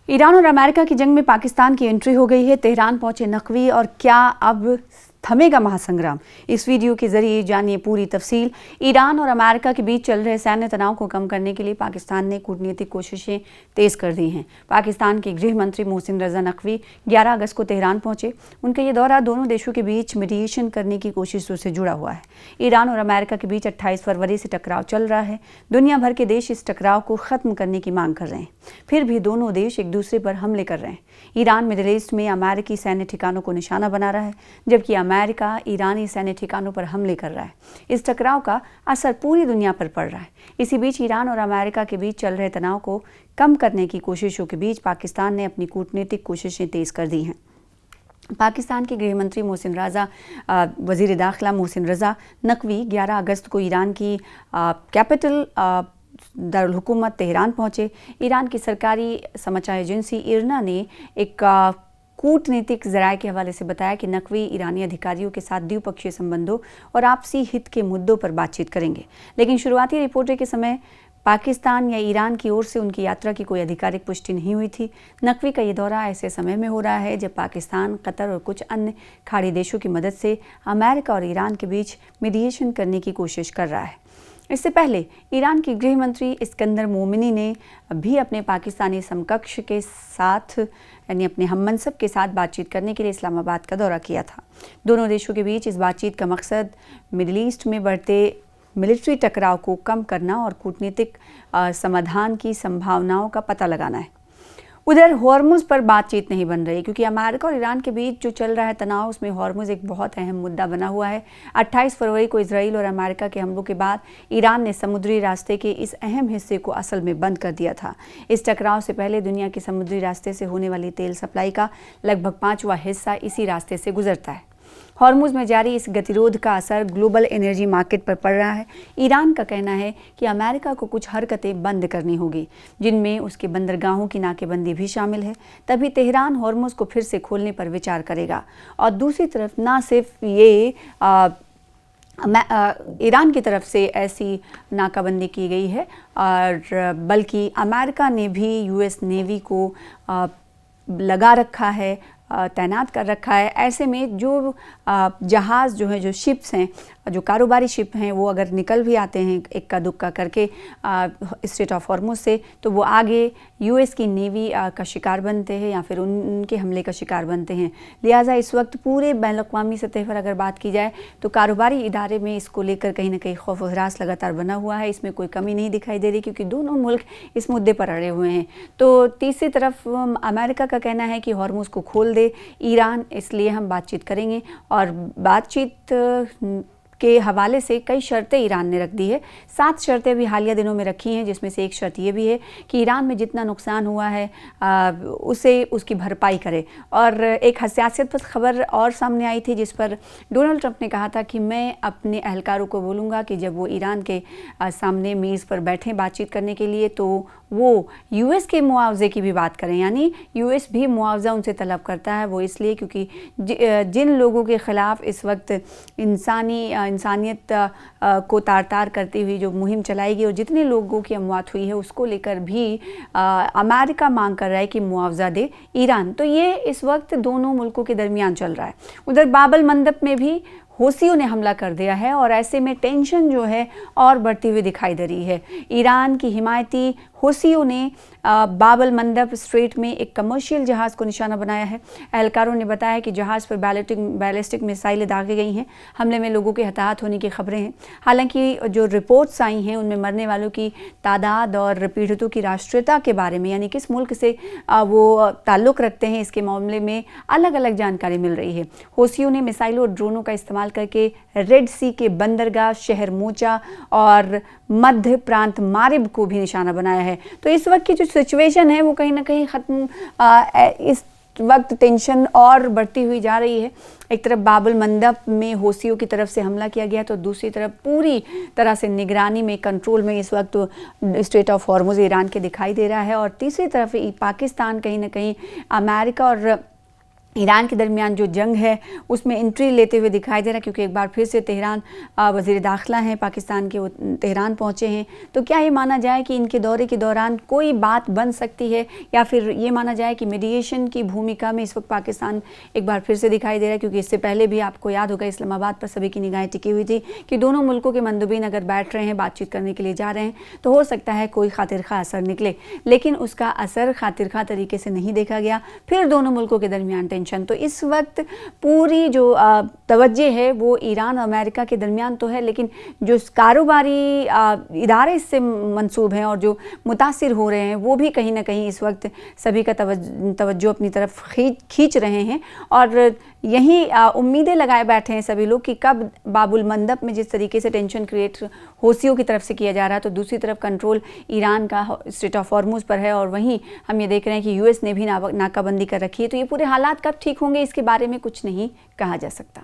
Iran और America की जंग में पाकिस्तान की एंट्री हो गई है। तेहरान पहुंचे नकवी और क्या अब थमेगा महासंग्राम। इस वीडियो के जरिए जानिए पूरी तफसील। ईरान और अमेरिका के बीच चल रहे सैन्य तनाव को कम करने के लिए पाकिस्तान ने कूटनीतिक कोशिशें तेज कर दी हैं। पाकिस्तान के गृह मंत्री मोहसिन रजा नकवी 11 अगस्त को तेहरान पहुंचे। उनका ये दौरा दोनों देशों के बीच मीडिएशन करने की कोशिशों से जुड़ा हुआ है। ईरान और अमेरिका के बीच 28 फरवरी से टकराव चल रहा है। दुनिया भर के देश इस टकराव को खत्म करने की मांग कर रहे हैं, फिर भी दोनों देश एक दूसरे पर हमले कर रहे हैं। ईरान मिडिल ईस्ट में अमेरिकी सैन्य ठिकानों को निशाना बना रहा है, जबकि अमेरिका ईरानी सैन्य ठिकानों पर हमले कर रहा है। इस टकराव का असर पूरी दुनिया पर पड़ रहा है। इसी बीच ईरान और अमेरिका के बीच चल रहे तनाव को कम करने की कोशिशों के बीच पाकिस्तान ने अपनी कूटनीतिक कोशिशें तेज कर दी हैं। पाकिस्तान के गृह मंत्री वज़ीर दाखिला मोहसिन रजा नकवी 11 अगस्त को ईरान की कैपिटल दारुल हुकूमत तेहरान पहुंचे। ईरान की सरकारी समाचार एजेंसी इरना ने एक कूटनीतिक ज़राए के हवाले से बताया कि नकवी ईरानी अधिकारियों के साथ द्विपक्षीय संबंधों और आपसी हित के मुद्दों पर बातचीत करेंगे, लेकिन शुरुआती रिपोर्टें के समय पाकिस्तान या ईरान की ओर से उनकी यात्रा की कोई आधिकारिक पुष्टि नहीं हुई थी। नकवी का ये दौरा ऐसे समय में हो रहा है जब पाकिस्तान, कतर और कुछ अन्य खाड़ी देशों की मदद से अमेरिका और ईरान के बीच मीडिएशन करने की कोशिश कर रहा है। इससे पहले ईरान की गृह मंत्री इस्कंदर मोमिनी ने भी अपने पाकिस्तानी समकक्ष के साथ यानी अपने हममनसब के साथ बातचीत करने के लिए इस्लामाबाद का दौरा किया था। दोनों देशों के बीच इस बातचीत का मकसद मिडिल ईस्ट में बढ़ते मिलिट्री टकराव को कम करना और कूटनीतिक समाधान की संभावनाओं का पता लगाना है। उधर हॉर्मुज़ पर बातचीत नहीं बन रही, क्योंकि अमेरिका और ईरान के बीच जो चल रहा है तनाव, उसमें हॉर्मुज़ एक बहुत अहम मुद्दा बना हुआ है। 28 फरवरी को इजराइल और अमेरिका के हमलों के बाद ईरान ने समुद्री रास्ते के इस अहम हिस्से को असल में बंद कर दिया था। इस टकराव से पहले दुनिया के समुद्री रास्ते से होने वाली तेल सप्लाई का लगभग 5वां हिस्सा इसी रास्ते से गुजरता है। हॉर्मुज़ में जारी इस गतिरोध का असर ग्लोबल एनर्जी मार्केट पर पड़ रहा है। ईरान का कहना है कि अमेरिका को कुछ हरकतें बंद करनी होगी, जिनमें उसके बंदरगाहों की नाकेबंदी भी शामिल है। तभी तेहरान हॉर्मुज़ को फिर से खोलने पर विचार करेगा। और दूसरी तरफ ना सिर्फ ये ईरान की तरफ से ऐसी नाकाबंदी की गई है, और बल्कि अमेरिका ने भी यूएस नेवी को लगा रखा है, तैनात कर रखा है। ऐसे में जो जहाज़ जो है, जो शिप्स हैं, जो कारोबारी शिप हैं, वो अगर निकल भी आते हैं इक्का दुक्का करके स्ट्रेट ऑफ हॉर्मुज़ से, तो वो आगे यूएस की नेवी का शिकार बनते हैं या फिर उनके हमले का शिकार बनते हैं। लिहाजा इस वक्त पूरे बैनुल-अक़वामी सतह पर अगर बात की जाए तो कारोबारी इदारे में इसको लेकर कहीं ना कहीं खौफ व हरास लगातार बना हुआ है। इसमें कोई कमी नहीं दिखाई दे रही, क्योंकि दोनों मुल्क इस मुद्दे पर अड़े हुए हैं। तो तीसरी तरफ अमेरिका का कहना है कि हॉर्मुज़ को खोल दे ईरान, इसलिए हम बातचीत करेंगे। और बातचीत के हवाले से कई शर्तें ईरान ने रख दी है। 7 शर्तें भी हालिया दिनों में रखी हैं, जिसमें से एक शर्त ये भी है कि ईरान में जितना नुकसान हुआ है उसे उसकी भरपाई करे। और एक हसासियत खबर और सामने आई थी, जिस पर डोनाल्ड ट्रंप ने कहा था कि मैं अपने एहलकारों को बोलूँगा कि जब वो ईरान के सामने मेज़ पर बैठें बातचीत करने के लिए, तो वो यूएस के मुआवजे की भी बात करें। यानी यूएस भी मुआवजा उनसे तलब करता है, वो इसलिए क्योंकि जिन लोगों के ख़िलाफ़ इस वक्त इंसानियत को तार तार करती हुई जो मुहिम चलाएगी और जितने लोगों की अमवात हुई है, उसको लेकर भी अमेरिका मांग कर रहा है कि मुआवजा दे ईरान। तो ये इस वक्त दोनों मुल्कों के दरमियान चल रहा है। उधर बाबल मंदब में भी हौसियों ने हमला कर दिया है, और ऐसे में टेंशन जो है और बढ़ती हुई दिखाई दे रही है। ईरान की हिमायती हौसियों ने बाबल मंदब स्ट्रेट में एक कमर्शियल जहाज़ को निशाना बनाया है। एहलकारों ने बताया कि जहाज़ पर बैलिस्टिक मिसाइलें दागे गई हैं। हमले में लोगों के हताहत होने की खबरें हैं। हालांकि जो रिपोर्ट्स आई हैं, उनमें मरने वालों की तादाद और पीड़ितों की राष्ट्रीयता के बारे में, यानी किस मुल्क से वो ताल्लुक़ रखते हैं, इसके मामले में अलग अलग जानकारी मिल रही है। हौसियों ने मिसाइलों और ड्रोनों का इस्तेमाल करके रेड सी के बंदरगाह शहर मोचा और मध्य प्रांत मारिब को भी निशाना बनाया है। तो इस वक्त की जो सिचुएशन है, वो कहीं ना कहीं ख़त्म, इस वक्त टेंशन और बढ़ती हुई जा रही है। एक तरफ बाबल मंदब में हौसियों की तरफ से हमला किया गया, तो दूसरी तरफ पूरी तरह से निगरानी में, कंट्रोल में इस वक्त स्ट्रेट ऑफ हॉर्मुज़ ईरान के दिखाई दे रहा है। और तीसरी तरफ पाकिस्तान कहीं ना कहीं अमेरिका और ईरान के दरमियान जो जंग है उसमें एंट्री लेते हुए दिखाई दे रहा है, क्योंकि एक बार फिर से तेहरान वज़ीर दाखिला हैं पाकिस्तान के, वो तेहरान पहुंचे हैं। तो क्या ये माना जाए कि इनके दौरे के दौरान कोई बात बन सकती है, या फिर ये माना जाए कि मीडिएशन की भूमिका में इस वक्त पाकिस्तान एक बार फिर से दिखाई दे रहा है? क्योंकि इससे पहले भी आपको याद होगा इस्लामाबाद पर सभी की निगाहें टिकी हुई थी कि दोनों मुल्कों के मंदुबीन अगर बैठ रहे हैं, बातचीत करने के लिए जा रहे हैं, तो हो सकता है कोई खातिर खा असर निकले, लेकिन उसका असर खातिर खा तरीके से नहीं देखा गया। फिर दोनों मुल्कों के दरमियान टेंशन। तो इस वक्त पूरी जो तवज्जो है वो ईरान और अमेरिका के दरमियान तो है, लेकिन जो कारोबारी इदारे इससे मंसूब हैं और जो मुतासिर हो रहे हैं वो भी कहीं ना कहीं इस वक्त सभी का तवज्जो अपनी तरफ खींच रहे हैं। और यही उम्मीदें लगाए बैठे हैं सभी लोग कि कब बाबुल मंदब में जिस तरीके से टेंशन क्रिएट हौसियों की तरफ से किया जा रहा है, तो दूसरी तरफ कंट्रोल ईरान का स्ट्रेट ऑफ हॉर्मुज़ पर है, और वहीं हम ये देख रहे हैं कि यूएस ने भी नाकाबंदी कर रखी है। तो ये पूरे हालात कब ठीक होंगे, इसके बारे में कुछ नहीं कहा जा सकता।